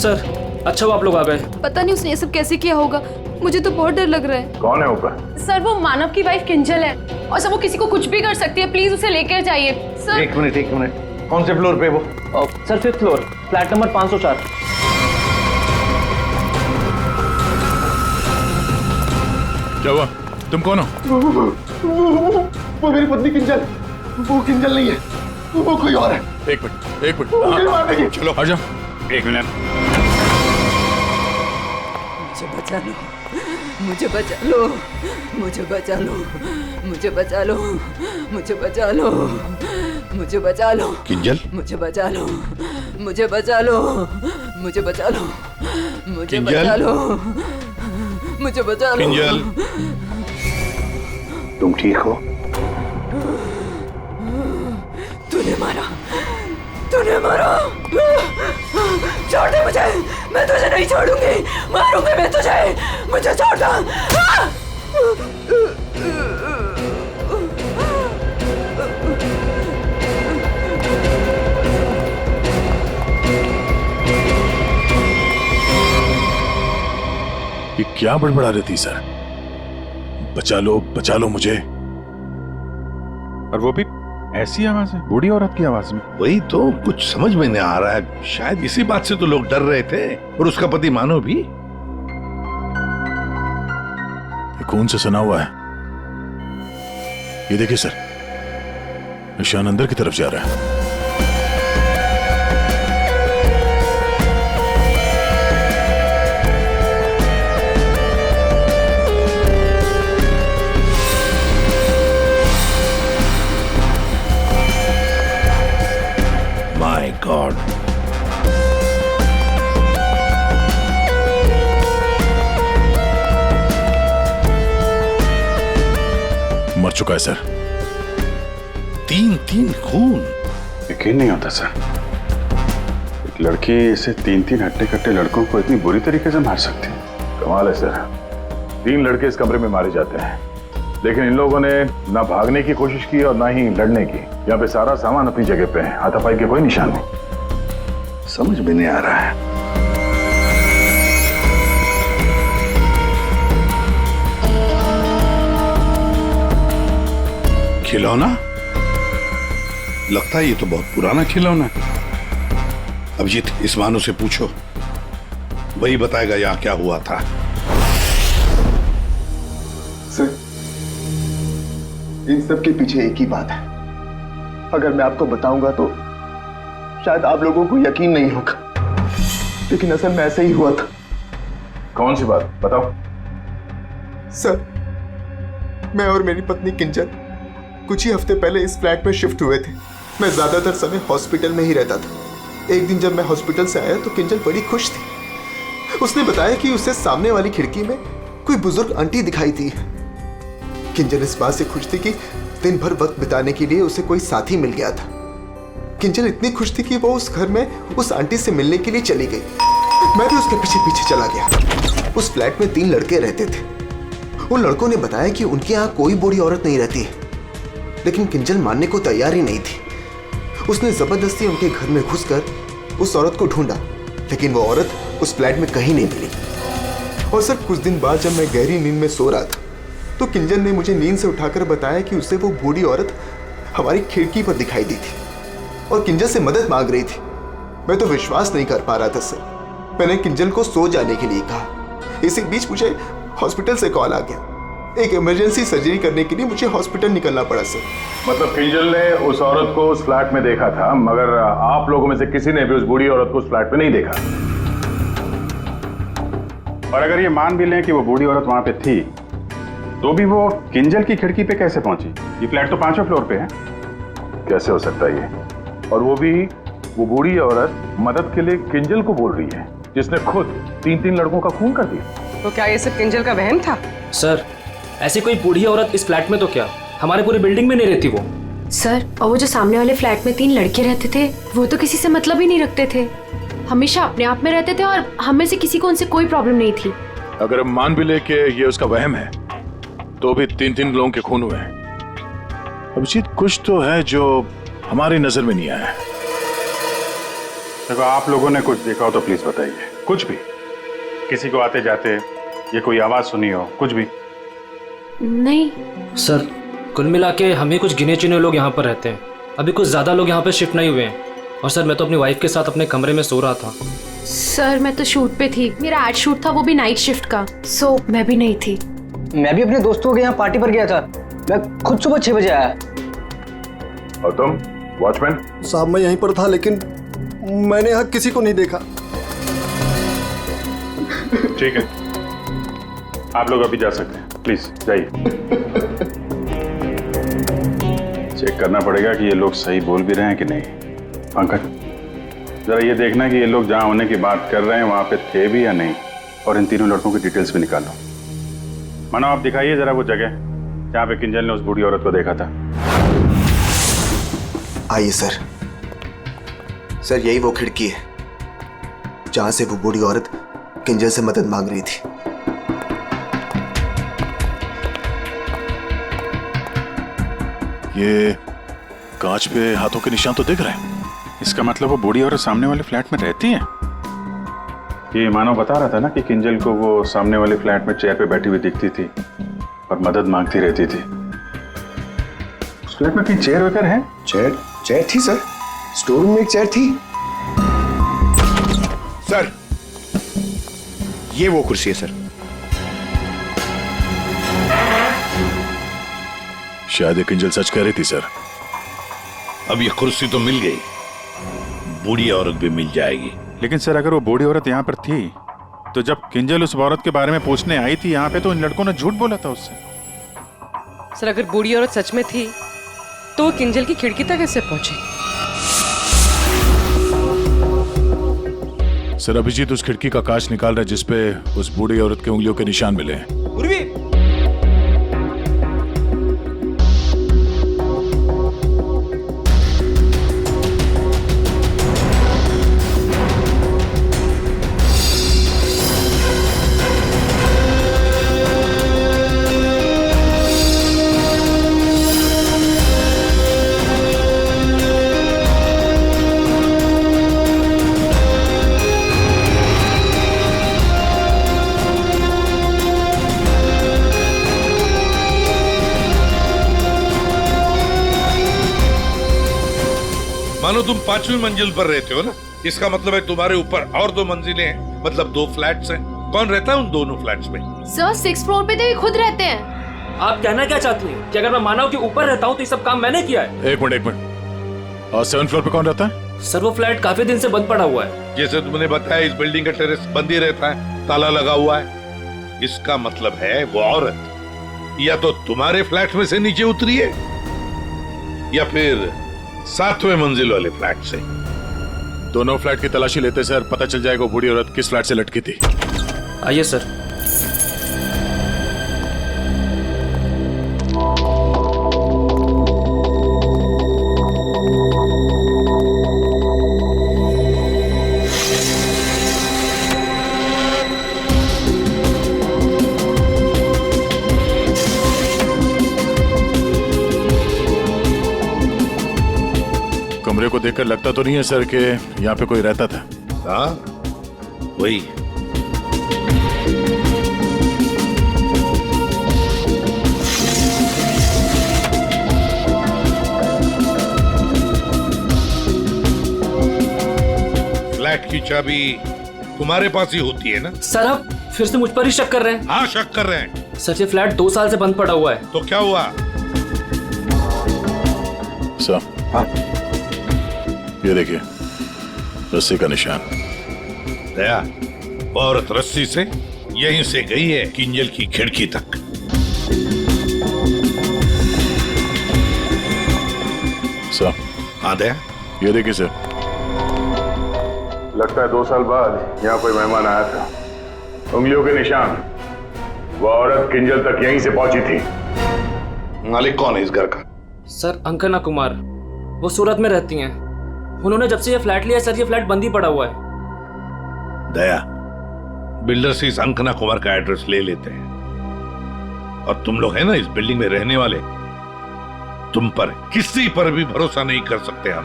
Sir, अच्छा वो आप लोग आ गए। पता नहीं उसने ये सब कैसे किया होगा, मुझे तो बहुत डर लग रहा है। कौन है ऊपर? सर वो मानव की वाइफ किंजल है और सर वो किसी को कुछ भी कर सकती है, प्लीज उसे लेकर जाइए सर। एक मिनट, कौन से फ्लोर पे वो? Sir 5th floor, flat number 504। क्या हुआ? तुम कौन हो? वो मेरी पत्नी किंजल। वो किंजल नहीं है, वो कोई और है। एक मिनट हाँ, चलो आ जाओ। एक मिनट। मुझे बचा लो, मुझे बचा लो, मुझे बचा लो, मुझे बचा लो, मुझे बचा लो, किंजल, मुझे बचा लो, मुझे बचा लो, मुझे बचा लो, मुझे बचा लो, मुझे बचा लो। किंजल, तुम ठीक हो? तूने मारा, तूने मारा। छोड़ दे मुझे, मैं तुझे नहीं छोड़ूंगी, मारूंगी मैं तुझे, मुझे छोड़ दो। ये क्या बड़बड़ा रही थी सर? बचा लो मुझे। और वो भी ऐसी आवाज है, बूढ़ी औरत की आवाज में। वही तो कुछ समझ में नहीं आ रहा है। शायद इसी बात से तो लोग डर रहे थे, और उसका पति मानव भी। ये खून से सना हुआ है। ये देखिए सर, निशान अंदर की तरफ जा रहा है। माय गॉड, मर चुका है सर। 3 खून। यकीन नहीं होता सर, एक लड़की ऐसे 3 हट्टे कट्टे लड़कों को इतनी बुरी तरीके से मार सकती है। कमाल है सर, 3 लड़के इस कमरे में मारे जाते हैं, लेकिन इन लोगों ने ना भागने की कोशिश की और ना ही लड़ने की। यहाँ पे सारा सामान अपनी जगह पे है, हाथापाई के कोई निशान नहीं। समझ में नहीं आ रहा है। खिलौना? लगता है ये तो बहुत पुराना खिलौना है। अभिजीत, इस मानो से पूछो, वही बताएगा यहाँ क्या हुआ था। सर, इन सब के पीछे एक ही बात है। अगर मैं आपको बताऊंगा तो शायद आप लोगों को यकीन नहीं होगा, लेकिन असल में ऐसा ही हुआ था। कौन सी बात बताओ? सर, मैं और मेरी पत्नी किंजल कुछ ही हफ्ते पहले इस फ्लैट में शिफ्ट हुए थे। मैं ज्यादातर समय हॉस्पिटल में ही रहता था। एक दिन जब मैं हॉस्पिटल से आया तो किंजल बड़ी खुश थी। उसने बताया कि उसे सामने वाली खिड़की में कोई बुजुर्ग आंटी दिखाई थी। किंजल इस बात से खुश थी कि दिन भर वक्त बिताने के लिए उसे कोई साथी मिल गया था। किंजल इतनी खुश थी कि वो उस घर में उस आंटी से मिलने के लिए चली गई। मैं भी उसके पीछे पीछे चला गया। उस फ्लैट में 3 लड़के रहते थे। उन लड़कों ने बताया कि उनके यहाँ कोई बूढ़ी औरत नहीं रहती है, लेकिन किंजल मानने को तैयार ही नहीं थी। उसने जबरदस्ती उनके घर में घुसकर उस औरत को ढूंढा, लेकिन वो औरत उस फ्लैट में कहीं नहीं मिली। और सर, कुछ दिन बाद जब मैं गहरी नींद में सो रहा था तो किंजल ने मुझे नींद से उठाकर बताया कि उसे वो बूढ़ी औरत हमारी खिड़की पर दिखाई दी थी और किंजल से मदद मांग रही थी। मैं तो विश्वास नहीं कर पा रहा था सर। मैंने किंजल को सो जाने के लिए कहा। इसी बीच मुझे हॉस्पिटल से कॉल आ गया। एक इमरजेंसी सर्जरी करने के लिए मुझे हॉस्पिटल निकलना पड़ा सर। मतलब किंजल ने उस औरत को उस फ्लैट में देखा था, मगर आप लोगों में से किसी ने भी उस बूढ़ी औरत को उस फ्लैट में नहीं देखा। और अगर ये मान भी लें कि वो बूढ़ी औरत वहां पे थी, तो भी वो किंजल की खिड़की पे कैसे पहुंची? ये फ्लैट तो 5वें फ्लोर पे है। कैसे हो सकता है ये? और वो भी वो बूढ़ी औरत मदद के लिए किंजल को बोल रही है, जिसने खुद 3 लड़कों का खून कर दिया। तो क्या ये सब किंजल का वहम था? सर, ऐसी कोई बूढ़ी औरत इस फ्लैट में तो क्या, हमारे पूरी बिल्डिंग में नहीं रहती वो। सर, और वो जो सामने वाले फ्लैट में 3 लड़के रहते थे, वो तो किसी से मतलब ही नहीं रखते थे। हमेशा अपने आप में रहते थे और हम में से किसी को उनसे कोई प्रॉब्लम नहीं थी। अगर हम मान भी ले कि ये उसका वहम है, तो भी 3 लोगों के खून हुए हैं। अभिजीत, कुछ तो है जो हमारी नजर में नहीं आया। देखो, आप लोगों ने कुछ देखा हो तो प्लीज बताइए, कुछ भी, किसी को आते जाते ये कोई आवाज सुनी हो, कुछ भी। नहीं सर, कुल मिला के हम ही कुछ गिने चुने लोग यहाँ पर रहते हैं। अभी कुछ ज़्यादा लोग यहाँ पर शिफ्ट नहीं हुए हैं। और सर, मैं तो अपनी वाइफ के साथ अपने कमरे में सो रहा था। सर, मैं तो शूट पे थी, मेरा एड शूट था, वो भी नाइट शिफ्ट का, सो मैं भी नहीं थी। मैं भी अपने दोस्तों के यहाँ पार्टी पर गया था, मैं खुद सुबह 6 बजे आया। और तुम वॉचमैन? साहब मैं यहीं पर था, लेकिन मैंने यहाँ किसी को नहीं देखा। ठीक है, आप लोग अभी जा सकते हैं, प्लीज जाइए। चेक करना पड़ेगा कि ये लोग सही बोल भी रहे हैं कि नहीं। पंकज, जरा ये देखना कि ये लोग जहां होने की बात कर रहे हैं वहां पे थे भी या नहीं, और इन तीनों लड़कों की डिटेल्स भी निकालो। मानो, आप दिखाइए जरा वो जगह जहां पे किंजल ने उस बूढ़ी औरत को देखा था। आइए सर। सर, यही वो खिड़की है जहां से वो बूढ़ी औरत किंजल से मदद मांग रही थी। ये कांच पे हाथों के निशान तो दिख रहे हैं। इसका मतलब वो बूढ़ी औरत सामने वाले फ्लैट में रहती है। ये मानव बता रहा था ना कि किंजल को वो सामने वाले फ्लैट में चेयर पे बैठी हुई दिखती थी और मदद मांगती रहती थी। उस फ्लैट में कहीं चेयर वगैरह है? चेयर थी सर, स्टोर रूम में एक चेयर थी। सर, ये वो कुर्सी है सर। शायद ये किंजल सच कह रही थी सर। अब ये कुर्सी तो मिल गई, बूढ़ी औरत भी मिल जाएगी। लेकिन सर, अगर वो बूढ़ी औरत यहाँ पर थी तो जब किंजल उस औरत के बारे में पूछने आई थी यहाँ पे, तो इन लड़कों ने झूठ बोला था उससे। सर, अगर बूढ़ी औरत सच में थी तो वो किंजल की खिड़की तक कैसे पहुंची? सर, अभिजीत उस खिड़की का कांच निकाल रहा है जिसपे उस बूढ़ी औरत के उंगलियों के निशान मिले हैं। मानो तुम 5वीं मंजिल पर रहते हो ना, इसका मतलब है तुम्हारे ऊपर और 2 मंजिलें हैं, मतलब 2 फ्लैट्स हैं। कौन रहता है उन दोनों फ्लैट्स में? सर, 6th फ्लोर पे तो ये खुद रहते हैं। आप कहना क्या चाहती हैं कि अगर मैं मानव के ऊपर रहता हूँ तो ये सब काम मैंने किया है? एक मिनट। और 7th फ्लोर पे कौन रहता है? सर, वो फ्लैट काफी दिन से बंद पड़ा हुआ है। जैसे तुमने बताया, इस बिल्डिंग का टेरेस बंद ही रहता है, ताला लगा हुआ है। इसका मतलब है वो औरत या तो तुम्हारे फ्लैट में से नीचे उतरी है या फिर 7वें मंजिल वाले फ्लैट से। दोनों फ्लैट की तलाशी लेते सर, पता चल जाएगा बूढ़ी औरत किस फ्लैट से लटकी थी। आइए सर। कमरे को देखकर लगता तो नहीं है सर कि यहाँ पे कोई रहता था। हाँ, वही। फ्लैट की चाबी तुम्हारे पास ही होती है ना? सर, आप फिर से मुझ पर ही शक कर रहे हैं? हाँ, शक कर रहे हैं। सर, ये फ्लैट 2 साल से बंद पड़ा हुआ है। तो क्या हुआ? सर, हाँ, ये देखिए, रस्सी का निशान। दया, वो औरत रस्सी से यहीं से गई है किंजल की खिड़की तक। सर, हाँ दया, ये देखिए सर। लगता है 2 साल बाद यहाँ कोई मेहमान आया था। उंगलियों के निशान, वो औरत किंजल तक यहीं से पहुंची थी। मालिक कौन है इस घर का? सर, अंकना कुमार, वो सूरत में रहती हैं। उन्होंने जब से ये फ्लैट लिया सर, ये फ्लैट बंद ही पड़ा हुआ है। दया, बिल्डर से इस अंकना कुमार का एड्रेस ले लेते हैं। और तुम लोग है ना इस बिल्डिंग में रहने वाले, तुम पर किसी पर भी भरोसा नहीं कर सकते हम।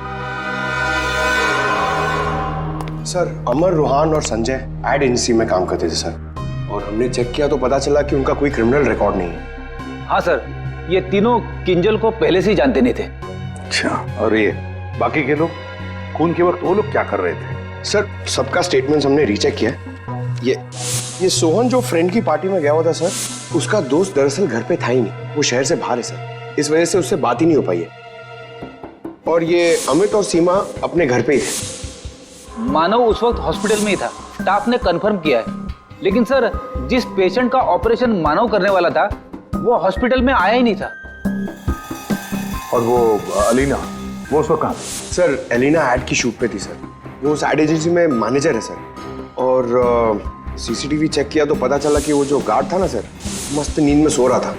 सर अमर, रोहान और संजय एड एजेंसी में काम करते थे सर, और हमने चेक किया तो पता चला कि उनका कोई क्रिमिनल रिकॉर्ड नहीं है। हाँ सर, ये तीनों किंजल को पहले से ही जानते नहीं थे। अच्छा, और ये बाकी के लोग, खून के वक्त वो लोग क्या कर रहे थे? सर सबका स्टेटमेंट हमने रीचेक किया। ये सोहन जो फ्रेंड की पार्टी में गया हुआ था सर, उसका दोस्त दरअसल घर पे था ही नहीं, वो शहर से बाहर है सर, इस वजह से उससे बात ही नहीं हो पाई है। और ये अमित और सीमा अपने घर पे ही थे। मानव उस वक्त हॉस्पिटल में ही था, स्टाफ ने कंफर्म किया है। लेकिन सर, जिस पेशेंट का ऑपरेशन मानव करने वाला था वो हॉस्पिटल में आया ही नहीं था। और वो अलीना, वो उस वक्त कहाँ थी? सर एलिना एड की शूट पे थी सर, वो उस एड एजेंसी में मैनेजर है सर। और सीसीटीवी चेक किया तो पता चला कि वो जो गार्ड था ना सर, मस्त नींद में सो रहा था।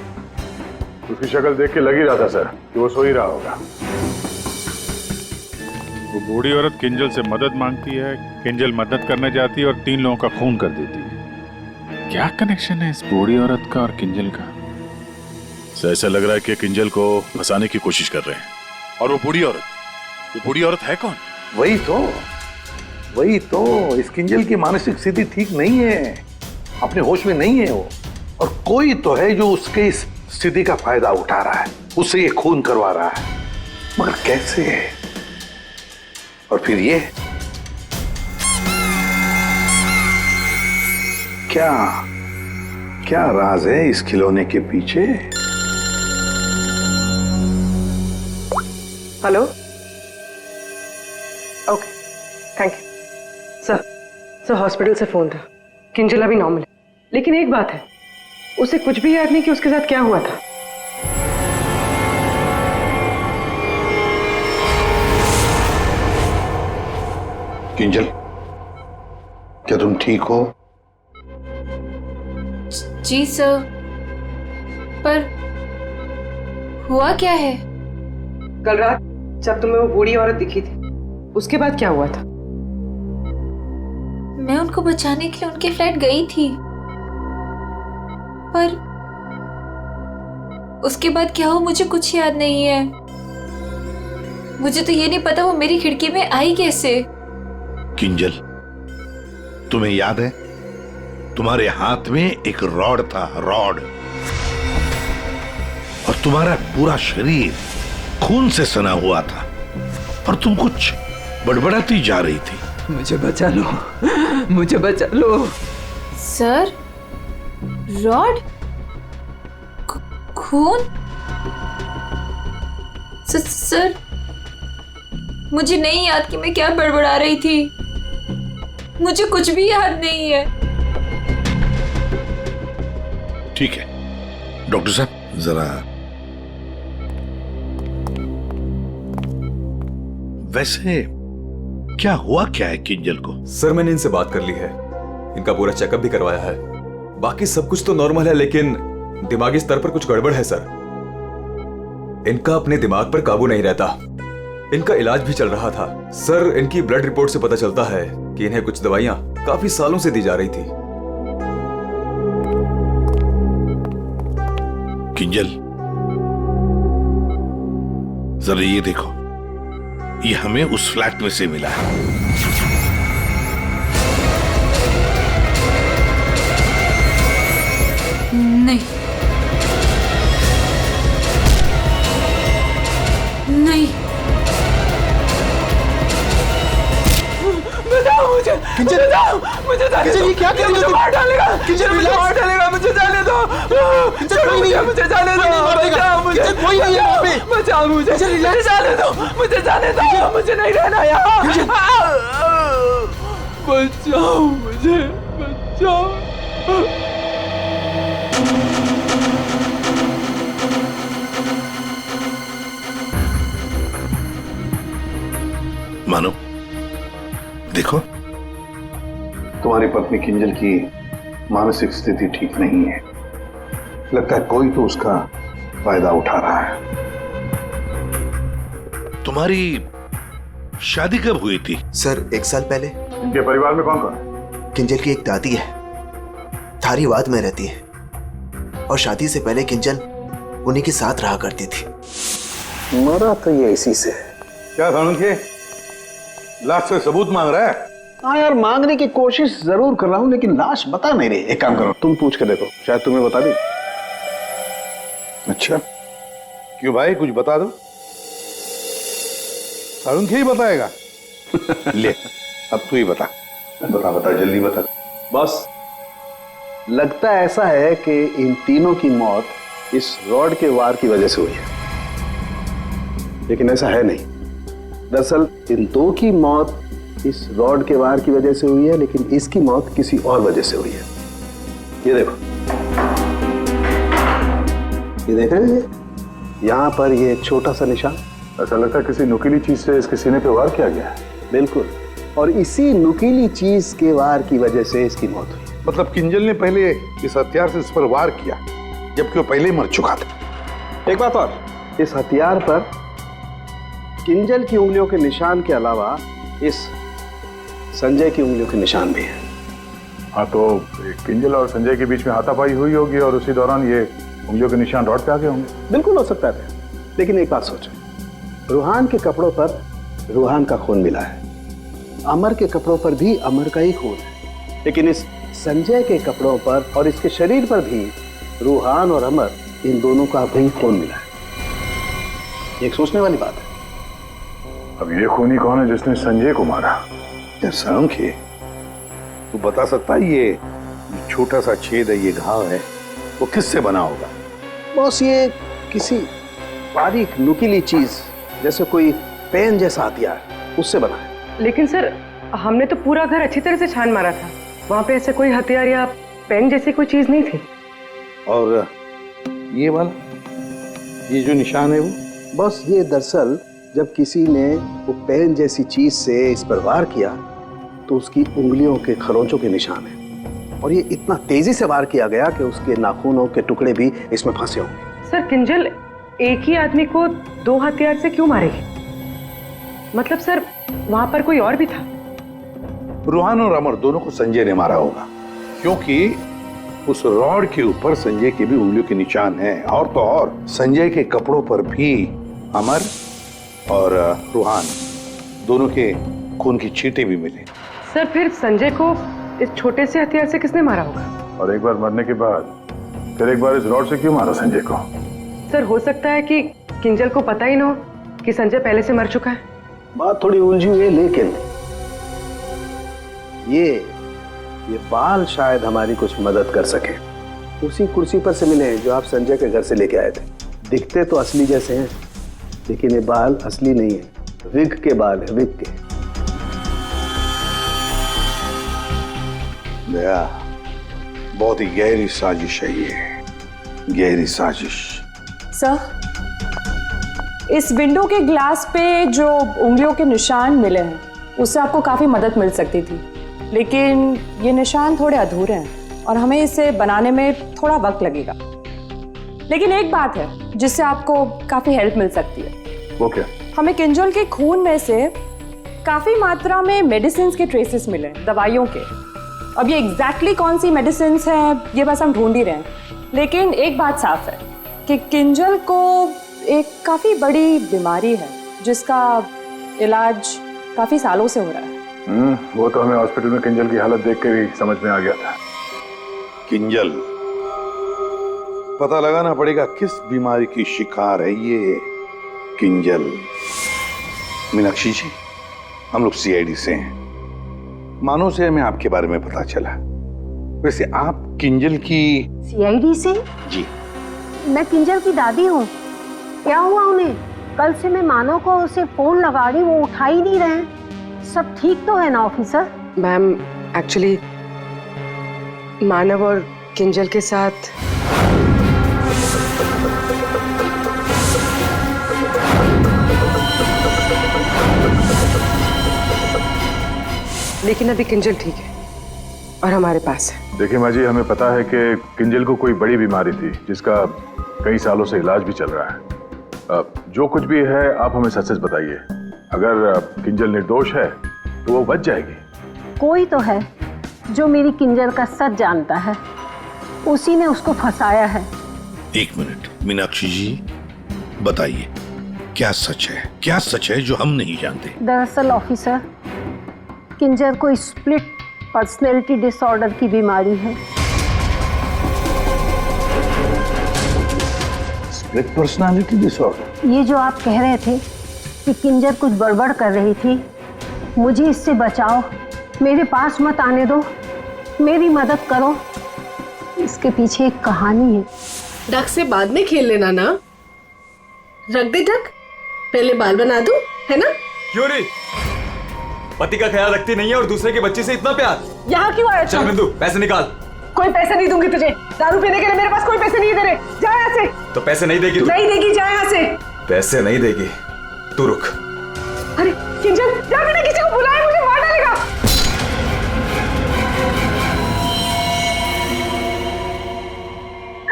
उसकी शक्ल देख के लग ही रहा था सर कि वो सो ही रहा होगा। वो बूढ़ी औरत किंजल से मदद मांगती है, किंजल मदद करने जाती है और 3 लोगों का खून कर देती है। क्या कनेक्शन है इस बूढ़ी औरत का और किंजल का? सर ऐसा लग रहा है कि किंजल को फंसाने की कोशिश कर रहे हैं। और वो बूढ़ी औरत है कौन? वही तो इस किंजल की मानसिक स्थिति ठीक नहीं है, अपने होश में नहीं है वो, और कोई तो है जो उसके इस स्थिति का फायदा उठा रहा है, उससे ये खून करवा रहा है, मगर कैसे? और फिर ये क्या राज है इस खिलौने के पीछे? Hello, okay, thank you. Sir hospital से फोन था, किंजल अभी नॉर्मल है, लेकिन एक बात है, उसे कुछ भी याद नहीं कि उसके साथ क्या हुआ था। किंजल, क्या तुम ठीक हो? जी सर, पर हुआ क्या है? कल रात जब तुम्हें वो बूढ़ी औरत दिखी थी, उसके बाद क्या हुआ था? मैं उनको बचाने के लिए उनके फ्लैट गई थी, पर उसके बाद क्या हुआ मुझे कुछ याद नहीं है। मुझे तो ये नहीं पता वो मेरी खिड़की में आई कैसे। किंजल, तुम्हें याद है तुम्हारे हाथ में एक रॉड था, रॉड, और तुम्हारा पूरा शरीर खून से सना हुआ था, और तुम कुछ बड़बड़ाती जा रही थी। मुझे बचा लो, मुझे बचा लो। सर, रॉड, खून? सर, मुझे नहीं याद कि मैं क्या बड़बड़ा रही थी, मुझे कुछ भी याद नहीं है। ठीक है डॉक्टर साहब, जरा वैसे क्या हुआ क्या है किंजल को? सर मैंने इनसे बात कर ली है, इनका पूरा चेकअप भी करवाया है, बाकी सब कुछ तो नॉर्मल है, लेकिन दिमागी स्तर पर कुछ गड़बड़ है सर। इनका अपने दिमाग पर काबू नहीं रहता। इनका इलाज भी चल रहा था सर। इनकी ब्लड रिपोर्ट से पता चलता है कि इन्हें कुछ दवाइयां काफी सालों से दी जा रही थी। किंजल, जरा ये देखो, ये हमें उस फ्लैट में से मिला है। नहीं, नहीं, बताओ मुझे, बताओ मुझे, किंजल ये क्या कर रही हो? मार डालेगा, किंजल मुझे मार डालेगा, मुझे जाने दो, मुझे जाने दो, बचाओ मुझे, कोई नहीं है वहाँ पे, बचाओ मुझे, जाने दो, मुझे जाने दो, मुझे नहीं रहना यहाँ, बचाओ मुझे, बचाओ। मानो, देखो, तुम्हारी पत्नी किंजल की मानसिक स्थिति ठीक नहीं है, लगता है कोई तो उसका फायदा उठा रहा है। तुम्हारी शादी कब हुई थी? सर 1 साल पहले। इनके परिवार में कौन कौन है? किंजल की एक दादी है, धारीवाद में रहती है, और शादी से पहले किंजल उन्हीं के साथ रहा करती थी। मरा तो ये इसी से। क्या था उनके? लास्ट से सबूत मांग रहा है? हाँ यार, मांगने की कोशिश जरूर कर रहा हूँ, लेकिन लाश बता नहीं रही। एक काम करो, तुम पूछ के देखो, शायद तुम्हें बता दी। अच्छा, क्यों भाई, कुछ बता दो। अरुण क्या ही बताएगा? ले, अब तू ही बता। बता जल्दी बता। बस लगता ऐसा है कि इन तीनों की मौत इस रॉड के वार की वजह से हुई है, लेकिन ऐसा है नहीं। दरअसल इन दो की मौत इस रॉड के वार की वजह से हुई है, लेकिन इसकी मौत किसी और वजह से हुई है। ये देखो, ये देख रहे हैं यहाँ पर ये छोटा सा निशान। ऐसा लगता है किसी नुकीली चीज से इसके सीने पे वार किया गया है। बिल्कुल, और इसी नुकीली चीज के वार की वजह से इसकी मौत हुई। मतलब किंजल ने पहले इस हथियार से इस पर वार किया, जबकि वो पहले ही मर चुका था। एक बात और, इस हथियार पर किंजल की उंगलियों के निशान के अलावा इस संजय की उंगलियों के निशान भी हैं। हाँ, तो किंजल और संजय के बीच में हाथापाई हुई होगी और उसी दौरान ये उंगलियों के निशान रॉड पे आ गए होंगे। बिल्कुल हो सकता है, लेकिन एक बात सोचो, रूहान के कपड़ों पर रूहान का खून मिला है, अमर के कपड़ों पर भी अमर का ही खून है, लेकिन इस संजय के कपड़ों पर और इसके शरीर पर भी रूहान और अमर, इन दोनों का भी खून मिला है। एक सोचने वाली बात है। अब ये खूनी कौन है जिसने संजय को मारा? यार सांख्य, तू बता सकता है ये छोटा सा छेद है, ये घाव है, वो किससे बना होगा? बॉस, ये किसी बारीक नुकीली चीज जैसे कोई पेन जैसा हथियार, उससे बना है। लेकिन सर, हमने तो पूरा घर अच्छी तरह से छान मारा था, वहां पे ऐसे कोई हथियार या पेन जैसी कोई चीज नहीं थी। और ये वाला, ये जो निशान है वो? बस ये दरअसल जब किसी ने वो पेन जैसी चीज से इस पर वार किया तो उसकी उंगलियों के खरोंचों के निशान है, और ये इतना तेजी से वार किया गया कि उसके नाखूनों के टुकड़े भी इसमें फंसे होंगे। सर, किंजल एक ही आदमी को दो हथियार से क्यों मारेगी? मतलब सर, वहां पर कोई और भी था? रूहान और अमर दोनों को संजय ने मारा होगा, क्योंकि उस रॉड के ऊपर संजय के भी उंगलियों के निशान हैं, और तो और संजय के कपड़ों पर भी अमर और रूहान दोनों के खून की छींटे भी मिले। सर, फिर संजय को इस छोटे से हथियार से किसने मारा होगा? और एक बार मरने के बाद फिर एक बार इस रॉड से क्यों मारा संजय को? सर, हो सकता है कि किंजल को पता ही ना हो कि संजय पहले से मर चुका है। बात थोड़ी उलझी हुई है, लेकिन ये बाल शायद हमारी कुछ मदद कर सके। उसी कुर्सी पर से मिले जो आप संजय के घर से लेके आए थे। दिखते तो असली जैसे हैं, लेकिन ये बाल असली नहीं है, विग के बाल है, विग के। बहुत ही गहरी साजिश है ये, गहरी साजिश। सर, इस विंडो के ग्लास पे जो उंगलियों के निशान मिले हैं, उससे आपको काफ़ी मदद मिल सकती थी, लेकिन ये निशान थोड़े अधूरे हैं और हमें इसे बनाने में थोड़ा वक्त लगेगा। लेकिन एक बात है जिससे आपको काफ़ी हेल्प मिल सकती है। वो क्या? हमें किंजल के खून में से काफ़ी मात्रा में मेडिसिन के ट्रेसेस मिले, दवाइयों के। अब ये एग्जैक्टली कौन सी मेडिसिन हैं ये बस हम ढूंढ ही रहे हैं, लेकिन एक बात साफ है कि किंजल को एक काफ़ी बड़ी बीमारी है जिसका इलाज काफ़ी सालों से हो रहा है। वो तो हमें हॉस्पिटल में किंजल की हालत देख के भी समझ में आ गया था। किंजल, पता लगाना पड़ेगा किस बीमारी की शिकार है ये किंजल। मीनाक्षी जी, हम लोग सीआईडी से हैं, मानो से हमें आपके बारे में पता चला। वैसे आप किंजल की? सीआईडी से? जी। मैं किंजल की दादी हूँ। क्या हुआ उन्हें? कल से मैं मानव को उसे फोन लगा रही, वो उठा ही नहीं रहे। सब ठीक तो है ना ऑफिसर? मैम, एक्चुअली मानव और किंजल के साथ लेकिन अभी किंजल ठीक है और हमारे पास है। देखिए माँ जी, हमें पता है कि किंजल को कोई बड़ी बीमारी थी जिसका कई सालों से इलाज भी चल रहा है। जो कुछ भी है आप हमें सच सच बताइए। अगर किंजल निर्दोष है तो वो बच जाएगी। कोई तो है जो मेरी किंजल का सच जानता है, उसी ने उसको फंसाया है। एक मिनट मीनाक्षी जी, बताइए क्या सच है, क्या सच है जो हम नहीं जानते? दरअसल ऑफिसर, किंजर को स्प्लिट पर्सनैलिटी डिसऑर्डर की बीमारी है। Split personality disorder? ये जो आप कह रहे थे कि किंजर कुछ गड़बड़ कर रही थी, मुझे इससे बचाओ, मेरे पास मत आने दो, मेरी मदद करो। इसके पीछे एक कहानी है। ढक से बाद में खेल लेना ना, रख दे ढक, पहले बाल बना दूं, है ना? क्यों रे? पति का ख्याल रखती नहीं है और दूसरे के बच्चे से इतना प्यार। यहाँ क्यों आया? चल बिंदु, पैसे निकाल। कोई पैसे नहीं दूंगी तुझे, दारू पीने के लिए मेरे पास कोई पैसे नहीं है तेरे। जा यहाँ से। तो पैसे नहीं देगी तू? नहीं देगी, जा यहाँ से। पैसे नहीं देगी, तू रुक। अरे किंजल, जा, मैंने किसी को बुलाया, मुझे मार डालेगा।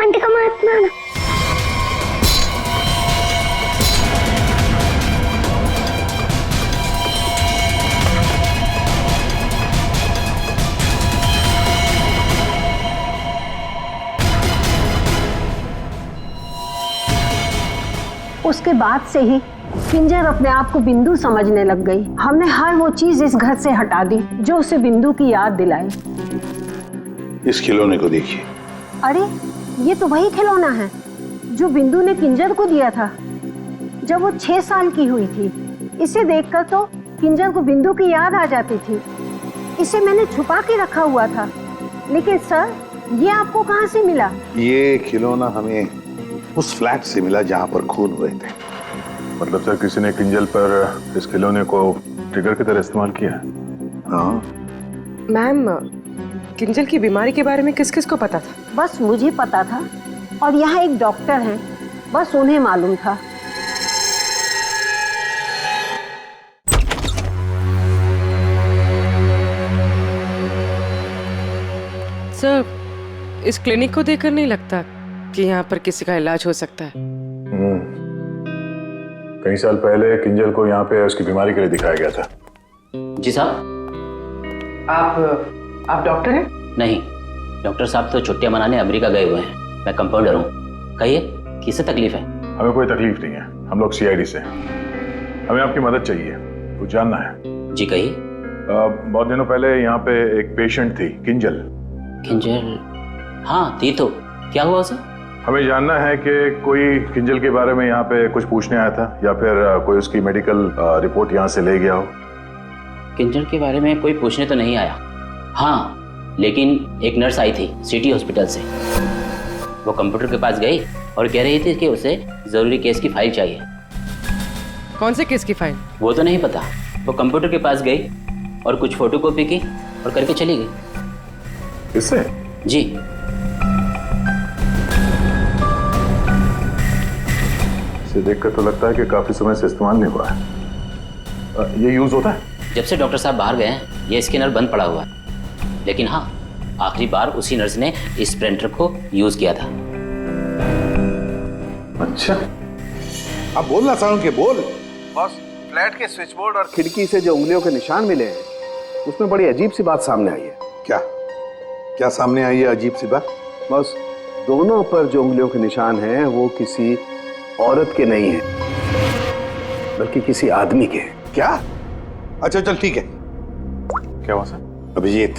आंटी का मत मारना। उसके बाद से ही किंजर अपने आप को बिंदु समझने लग गई। हमने हर वो चीज इस घर से हटा दी जो उसे बिंदु की याद दिलाए। इस खिलौने को देखिए। अरे ये तो वही खिलौना है जो बिंदु ने किंजर को दिया था जब वो 6 साल की हुई थी। इसे देखकर तो किंजर को बिंदु की याद आ जाती थी। इसे मैंने छुपा के रखा हुआ था। लेकिन सर, ये आपको कहाँ से मिला? ये खिलौना हमें उस फ्लैट से मिला जहां पर खून हुए थे। मतलब सर, किसी ने किंजल पर इस खिलौने को ट्रिगर की तरह इस्तेमाल किया? हाँ मैम, किंजल की बीमारी के बारे में किस किस को पता था? बस मुझे पता था और यहाँ एक डॉक्टर हैं, बस उन्हें मालूम था। सर, इस क्लिनिक को देखकर नहीं लगता कि यहाँ पर किसी का इलाज हो सकता है। कई साल पहले किंजल को यहाँ पे उसकी बीमारी के लिए दिखाया गया था। जी साहब। आप डॉक्टर हैं? नहीं, डॉक्टर साहब तो छुट्टियां मनाने अमेरिका गए हुए हैं। मैं कंपाउंडर हूँ। कहिए, किससे तकलीफ है? हमें कोई तकलीफ नहीं है, हम लोग CID से हैं। हमें आपकी मदद चाहिए, कुछ जानना है। जी कहिए। बहुत दिनों पहले यहाँ पे एक पेशेंट थी, किंजल। किंजल? हाँ थी तो, क्या हुआ उसे? हमें जानना है कि कोई किंजल के बारे में यहाँ पे कुछ पूछने आया था या फिर कोई उसकी मेडिकल रिपोर्ट यहाँ से ले गया हो। किंजल के बारे में कोई पूछने तो नहीं आया। हाँ, लेकिन एक नर्स आई थी सिटी हॉस्पिटल से। वो कंप्यूटर के पास गई और कह रही थी कि उसे जरूरी केस की फाइल चाहिए। कौन से केस की फाइल? वो तो नहीं पता। वो कंप्यूटर के पास गई और कुछ फोटोकॉपी की और करके चली गई। किससे? जी। इसे देखकर तो लगता है कि काफी समय से इस्तेमाल नहीं हुआ है। ये यूज होता है? जब से डॉक्टर साहब बाहर गए हैं ये स्कैनर बंद पड़ा हुआ है। लेकिन हाँ, आखिरी बार उसी नर्स ने इस प्रिंटर को यूज किया था। अच्छा, अब बोलना साउंड के बोल। बस, फ्लैट के स्विच बोर्ड और खिड़की से जो उंगलियों के निशान मिले हैं उसमें बड़ी अजीब सी बात सामने आई है। क्या क्या सामने आई है अजीब सी बात? बस, दोनों पर जो उंगलियों के निशान हैं वो किसी औरत के नहीं है बल्कि किसी आदमी के। क्या? अच्छा चल ठीक है। क्या हुआ सर? अभिजीत,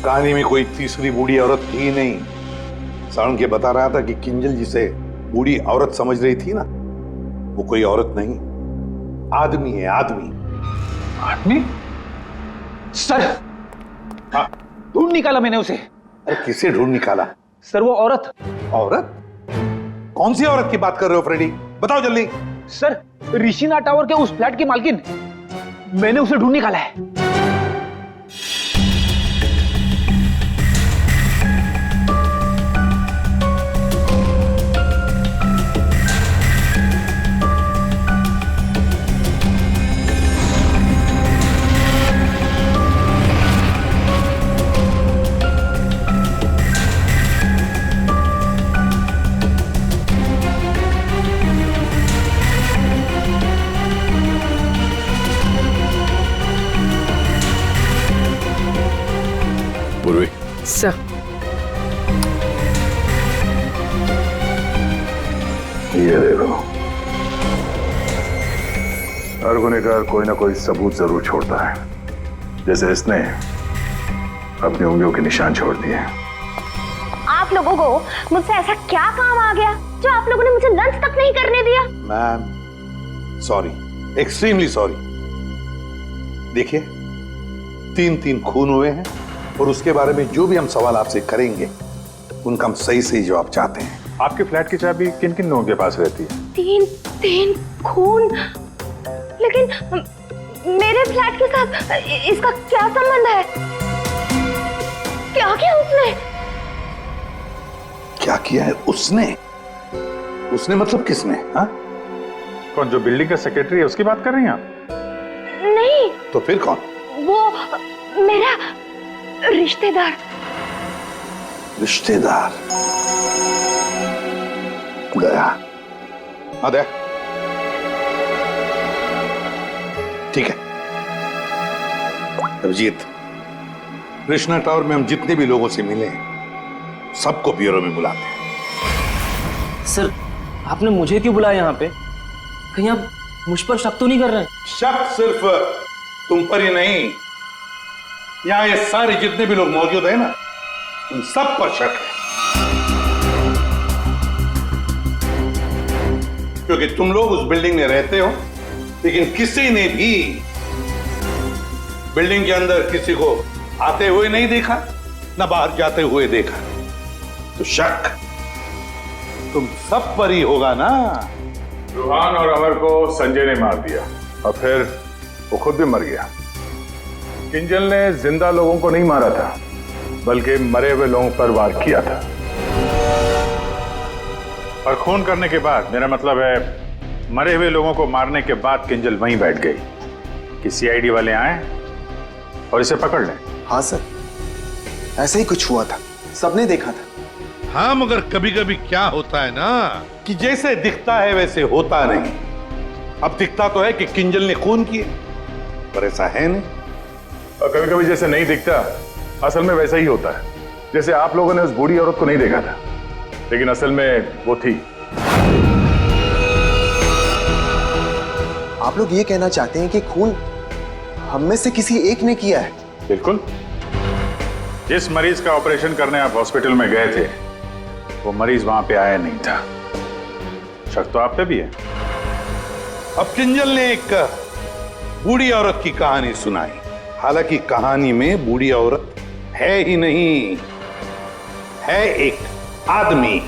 कहानी में कोई तीसरी बूढ़ी औरत थी नहीं। साउंड के बता रहा था कि किंजल जिसे बूढ़ी औरत समझ रही थी ना, वो कोई औरत नहीं, आदमी है। आदमी? आदमी? सर, हाँ, ढूंढ निकाला मैंने उसे। अरे किसे ढूंढ निकाला? सर, वो औरत। औरत? कौन सी औरत की बात कर रहे हो फ्रेडी? बताओ जल्दी। सर, ऋषिना टावर के उस फ्लैट की मालकिन, मैंने उसे ढूंढ निकाला है। सर, ये देखो, हर गुनहगार कोई ना कोई सबूत जरूर छोड़ता है। जैसे इसने अपनी उंगलियों के निशान छोड़ दिए। आप लोगों को मुझसे ऐसा क्या काम आ गया जो आप लोगों ने मुझे लंच तक नहीं करने दिया? Ma'am sorry, extremely sorry. देखिए 3 खून हुए हैं और उसके बारे में जो भी हम सवाल आपसे करेंगे उनका हम सही सही जवाब चाहते हैं। आपके फ्लैट की चाबी किन किन लोगों के पास रहती है? 3 खून, लेकिन मेरे फ्लैट के साथ इसका क्या संबंध है? क्या किया उसने? क्या किया है उसने? उसने मतलब किसने? हाँ? कौन, जो बिल्डिंग का सेक्रेटरी है उसकी बात कर रही हैं आप? नहीं। तो फिर कौन? वो मेरा रिश्तेदार। रिश्तेदार गया। दया ठीक है। अभिजीत, कृष्णा टावर में हम जितने भी लोगों से मिले सबको ब्यूरो में बुलाते हैं। सर आपने मुझे क्यों बुलाया यहाँ पे? कहीं आप मुझ पर शक तो नहीं कर रहे हैं? शक सिर्फ तुम पर ही नहीं, यहां ये सारे जितने भी लोग मौजूद हैं ना, उन सब पर शक है। क्योंकि तुम लोग उस बिल्डिंग में रहते हो, लेकिन किसी ने भी बिल्डिंग के अंदर किसी को आते हुए नहीं देखा, ना बाहर जाते हुए देखा। तो शक तुम सब पर ही होगा ना। रूहान और अमर को संजय ने मार दिया और फिर वो खुद भी मर गया। किंजल ने जिंदा लोगों को नहीं मारा था, बल्कि मरे हुए लोगों पर वार किया था। और खून करने के बाद, मेरा मतलब है मरे हुए लोगों को मारने के बाद किंजल वहीं बैठ गई कि सीआईडी वाले आए और इसे पकड़ लें। हाँ सर, ऐसे ही कुछ हुआ था, सबने देखा था। हाँ, मगर कभी कभी क्या होता है ना कि जैसे दिखता है वैसे होता नहीं। अब दिखता तो है कि किंजल ने खून किए, पर ऐसा है नहीं। और कभी कभी जैसे नहीं दिखता, असल में वैसा ही होता है। जैसे आप लोगों ने उस बूढ़ी औरत को नहीं देखा था, लेकिन असल में वो थी। आप लोग ये कहना चाहते हैं कि खून हम में से किसी एक ने किया है? बिल्कुल। जिस मरीज का ऑपरेशन करने आप हॉस्पिटल में गए थे, वो मरीज वहां पे आया नहीं था। शक तो आप पे भी है। अब किंजल ने एक बूढ़ी औरत की कहानी सुनाई। हालांकि कहानी में बूढ़ी औरत है ही नहीं, है एक आदमी।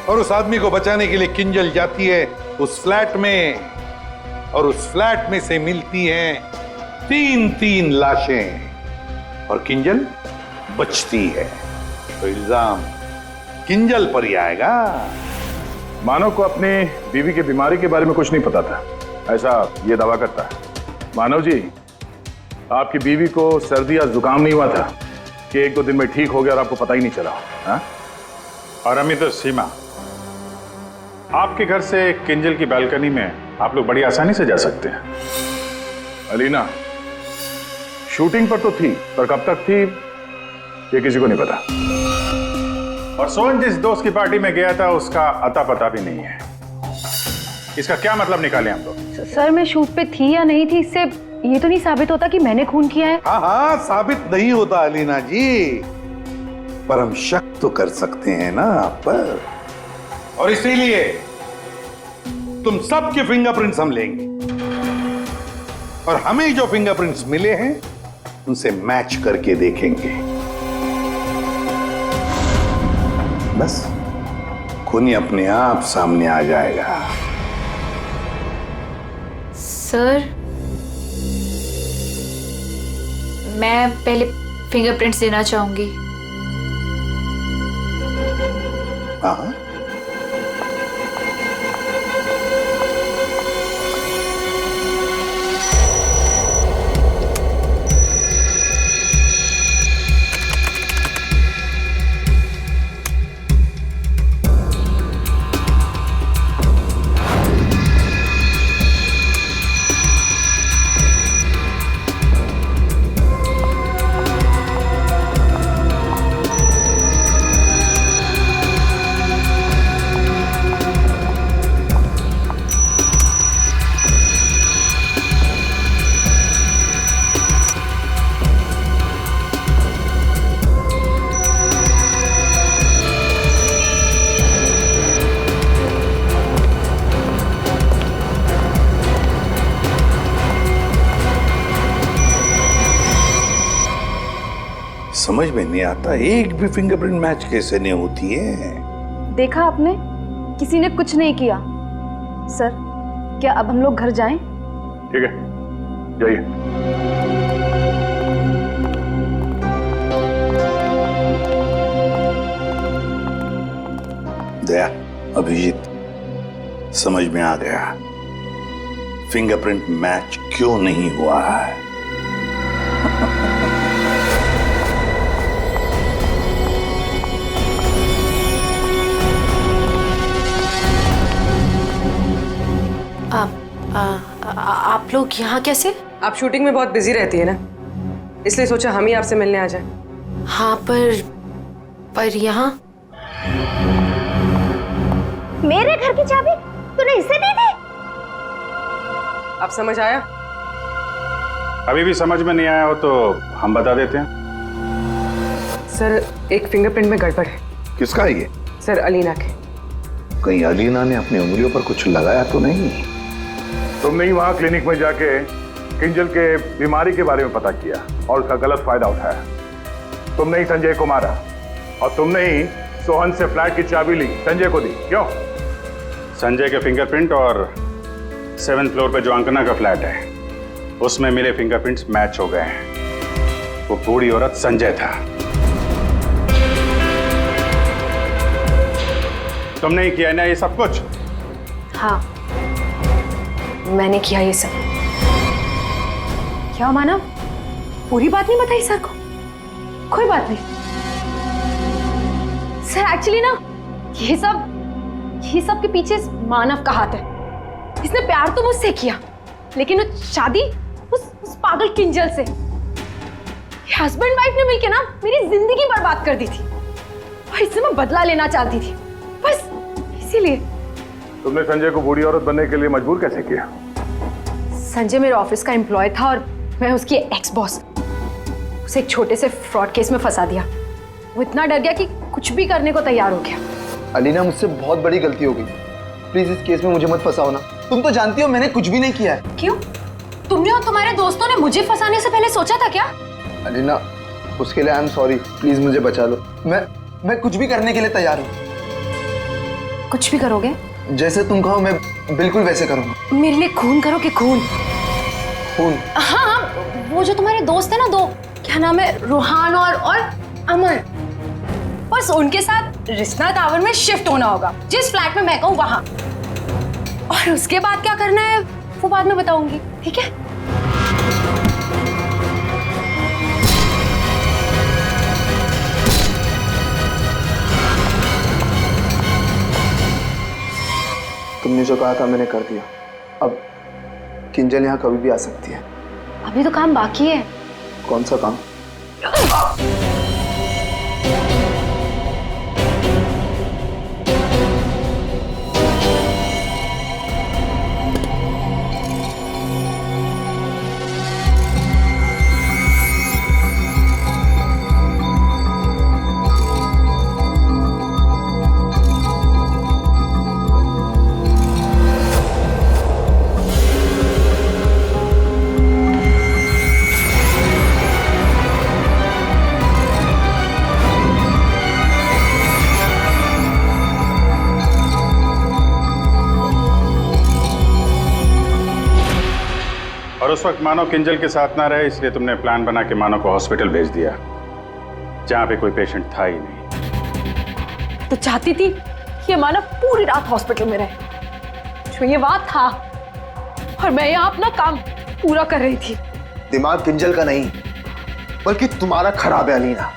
और उस आदमी को बचाने के लिए किंजल जाती है उस फ्लैट में, और उस फ्लैट में से मिलती हैं 3 लाशें, और किंजल बचती है। तो इल्जाम किंजल पर ही आएगा। मानव को अपनी बीवी की बीमारी के बारे में कुछ नहीं पता था, ऐसा ये दावा करता है। मानव जी, आपकी बीवी को सर्दी या जुकाम नहीं हुआ था कि 1-2 दिन में ठीक हो गया और आपको पता ही नहीं चला? हाँ? और अमित और सीमा, आपके घर से किंजल की बालकनी में आप लोग बड़ी आसानी से जा सकते हैं। अलीना शूटिंग पर तो थी, पर कब तक थी ये किसी को नहीं पता। और सोहन जिस दोस्त की पार्टी में गया था उसका अता पता भी नहीं है। इसका क्या मतलब निकाले हम लोग? सर मैं शूट पे थी या नहीं थी, इससे ये तो नहीं साबित होता कि मैंने खून किया है। हाँ हाँ, साबित नहीं होता अलीना जी, पर हम शक तो कर सकते हैं ना आप पर। और इसीलिए तुम सबके फिंगरप्रिंट्स हम लेंगे, और हमें जो फिंगरप्रिंट्स मिले हैं उनसे मैच करके देखेंगे। बस खूनी अपने आप सामने आ जाएगा। सर मैं पहले फिंगरप्रिंट्स देना चाहूंगी। हाँ, समझ में नहीं आता, एक भी फिंगरप्रिंट मैच कैसे नहीं होती है। देखा आपने, किसी ने कुछ नहीं किया। सर, क्या अब हम लोग घर जाएं? ठीक है, जाइए। दया, अभिजीत, समझ में आ गया फिंगरप्रिंट मैच क्यों नहीं हुआ है। आप लोग यहाँ कैसे? आप शूटिंग में बहुत बिजी रहती है ना, इसलिए सोचा हम ही आपसे मिलने आ जाएं। हाँ, पर यहाँ मेरे घर की चाबी तूने इसे दी थी? अब समझ आया? अभी भी समझ में नहीं आया हो तो हम बता देते हैं। सर, एक फिंगरप्रिंट में गड़बड़ है। किसका है ये? सर, अलीना के। कहीं अलीना ने अपनी उंगलियों पर कुछ लगाया तो नहीं? तुमने ही वहां क्लिनिक में जाके किंजल के बीमारी के बारे में पता किया और उसका गलत फायदा उठाया। तुमने ही संजय को मारा और तुमने ही सोहन से फ्लैट की चाबी ली, संजय को दी। क्यों? संजय के फिंगरप्रिंट और 7th फ्लोर पे जो अंकना का फ्लैट है उसमें मिले फिंगरप्रिंट्स मैच हो गए हैं। वो बूढ़ी औरत संजय था। तुमने ही किया ना ये सब कुछ? हाँ, मैंने किया ये सब। क्या मानव, पूरी बात नहीं बताई सर को? कोई बात नहीं सर, एक्चुअली ना ये सब के पीछे मानव का हाथ है। इसने प्यार तो मुझसे किया, लेकिन वो शादी उस पागल किंजल से। हस्बैंड वाइफ ने मिलकर ना मेरी जिंदगी बर्बाद कर दी थी और इससे मैं बदला लेना चाहती थी, बस इसीलिए। तुमने संजय को बूढ़ी औरत बनने के लिए मजबूर कैसे किया? संजय मेरे ऑफिस का एम्प्लॉय था और मैं उसकी एक्स बॉस। उसे एक छोटे से फ्रॉड केस में फंसा दिया। वो इतना डर गया कि कुछ भी करने को तैयार हो गया। अलीना, मुझसे बहुत बड़ी गलती हो गई, प्लीज इस केस में मुझे मत फंसाओ ना। तुम तो जानती हो मैंने कुछ भी नहीं किया है। क्यों? तुमने और तुम्हारे दोस्तों ने मुझे फंसाने से पहले सोचा था क्या? अलीना, उसके लिए आई एम सॉरी, प्लीज मुझे बचा लो। मैं कुछ भी करने के लिए तैयार हूँ। कुछ भी करोगे? जैसे तुम कहो मैं बिल्कुल वैसे करूँगा। मेरे लिए खून करोगे? खून? हाँ, वो जो तुम्हारे दोस्त है ना, दो, क्या नाम है, रूहान और अमर, बस उनके साथ रिश्ना टावर में शिफ्ट होना होगा, जिस फ्लैट में मैं कहूँ वहां। और उसके बाद क्या करना है वो बाद में बताऊंगी, ठीक है? तुमने जो कहा था मैंने कर दिया। अब किंजल यहाँ कभी भी आ सकती है। अभी तो काम बाकी है। कौन सा काम? और उस वक्त मानव किंजल के साथ ना रहे, इसलिए तुमने प्लान बना के मानव को हॉस्पिटल भेज दिया जहां पे कोई पेशेंट था ही नहीं। तो चाहती थी कि ये मानव पूरी रात हॉस्पिटल में रहे, जो ये बात था, और मैं यहाँ अपना काम पूरा कर रही थी। दिमाग किंजल का नहीं बल्कि तुम्हारा खराब है अलीना।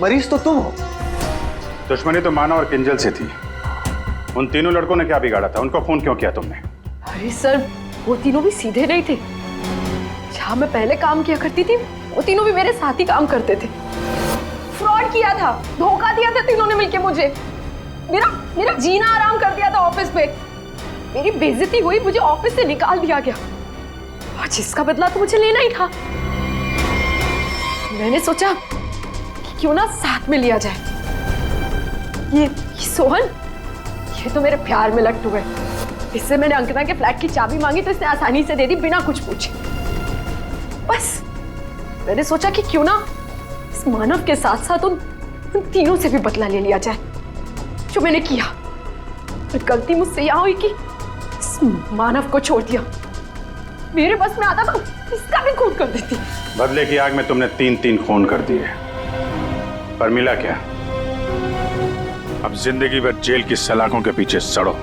मरीज तो तुम हो। दुश्मनी तो मानव और किंजल से थी। उन तीनों लड़कों ने क्या बिगाड़ा था? उनको फोन क्यों किया तुमने? अरे सर, वो तीनों भी सीधे नहीं थे। जहां मैं पहले काम किया करती थी वो तीनों भी मेरे साथ ही काम करते थे। फ्रॉड किया था, धोखा दिया था तीनों ने मिलके मुझे। मेरा जीना आराम कर दिया था ऑफिस पे। मेरी बेइज्जती हुई, मुझे ऑफिस से निकाल दिया गया, और जिसका बदला तो मुझे लेना ही था। मैंने सोचा कि क्यों ना साथ में लिया जाए। ये सोहन, ये तो मेरे प्यार में लट्टू है। इससे मैंने अंकना के फ्लैट की चाबी मांगी तो इसने आसानी से दे दी, बिना कुछ पूछे। बस मैंने सोचा कि क्यों ना इस इस मानव के साथ साथ उन तीनों से भी बदला ले लिया जाए जो मैंने किया। और गलती मुझसे यह हुई कि इस मानव को छोड़ दिया। मेरे बस में आता तो इसका भी खून कर देती। बदले की आग में तुमने 3 खून कर दिए, पर मिला क्या? अब जिंदगी भर जेल की सलाखों के पीछे सड़ो।